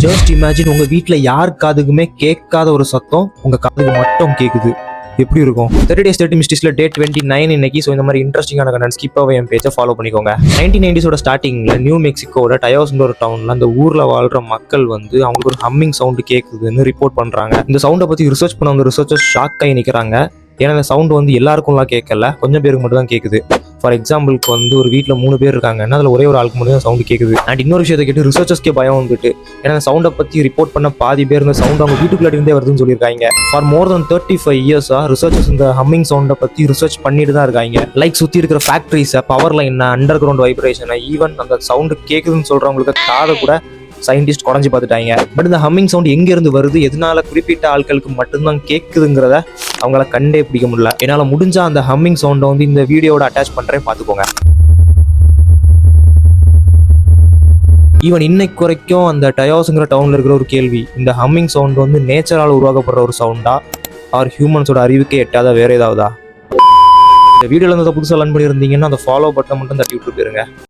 Just imagine உங்க வீட்டில் யார் காதுக்குமே கேட்காத ஒரு சத்தம் உங்க காதுக்கு மட்டும் கேட்குது. எப்படி இருக்கும்? 30 Days 30 Mysteries டே 29 இன்னைக்கு. ஸோ இந்த மாதிரி இன்ட்ரெஸ்டிங்கான கண்டென்ட் ஸ்கிப்பாகவே என் பேஜை ஃபாலோ பண்ணிக்கோங்க. 1990s ஸ்டார்டிங்கில் நியூ மெக்சிகோட டயோஸ்ன்ற ஒரு டவுனில் அந்த ஊரில் வாழ்கிற மக்கள் வந்து அவங்களுக்கு ஒரு ஹம்மிங் சவுண்டு கேட்குதுன்னு ரிப்போர்ட் பண்ணுறாங்க. இந்த சவுண்டை பற்றி ரிசர்ச் பண்ண வந்து ரிசர்ச்சர்ஸ் ஷாக் ஆகி நிற்கிறாங்க. ஏன்னா இந்த சவுண்டு வந்து எல்லாருக்கும்லாம் கேட்கல, கொஞ்சம் பேருக்கு மட்டும் தான் கேட்குது. ஃபார் எக்ஸாம்பிளுக்கு வந்து ஒரு வீட்டில் 3 பேர் இருக்காங்கன்னா அதில் ஒரே ஒரு ஆளுக்கு மட்டும் தான் சவுண்டு கேட்குது. அண்ட் இன்னொரு விஷயத்தை கேட்டு ரிசர்ச்சர்ஸ்க்கே பயம் வந்துட்டு, ஏன்னா அந்த சவுண்டை பற்றி ரிப்போர்ட் பண்ண பாதி பேர் இந்த சவுண்ட் அவங்க வீட்டுக்குள்ளே இருந்தே வருதுன்னு சொல்லியிருக்காங்க. ஃபார் மோர் தென் 35 இயர்ஸாக ரிசர்ச்சர்ஸ் இந்த ஹம்மிங் சவுண்டை பற்றி ரிசர்ச் பண்ணிட்டு தான் இருக்காங்க. லைக் சுற்றி இருக்கிற ஃபேக்ட்ரிஸை, பவர் லைனை, அண்டர் கிரவுண்ட் வைப்ரேஷனை, ஈவன் அந்த சவுண்டு கேட்குதுன்னு சொல்கிறவங்களுக்கு காதை கூட சயின்டிஸ்ட் குறைஞ்சி பார்த்துட்டாங்க. பட் இந்த ஹம்மிங் சவுண்ட் எங்கேருந்து வருது, எதனால குறிப்பிட்ட ஆட்களுக்கு மட்டும்தான் கேட்குதுங்கிறத அவங்கள கண்டே பிடிக்க முடியல. என்னால் முடிஞ்சா அந்த ஹம்மிங் சவுண்டை வந்து இந்த வீடியோவோட அட்டாச் பண்ணுறேன், பார்த்துக்கோங்க. ஈவன் இன்னைக்கு வரைக்கும் அந்த டயோஸ்ங்கிற டவுனில் இருக்கிற ஒரு கேள்வி, இந்த ஹம்மிங் சவுண்ட் வந்து நேச்சரால் உருவாக்கப்படுற ஒரு சவுண்டா ஆர் ஹியூமன்ஸோட அறிவுக்கே எட்டாத வேற ஏதாவதா? இந்த வீடியோவில் வந்து புதுசாக லேர்ன் பண்ணியிருந்தீங்கன்னா அந்த ஃபாலோ பட்டன் மட்டும் தட்டி விட்டு போயிருங்க.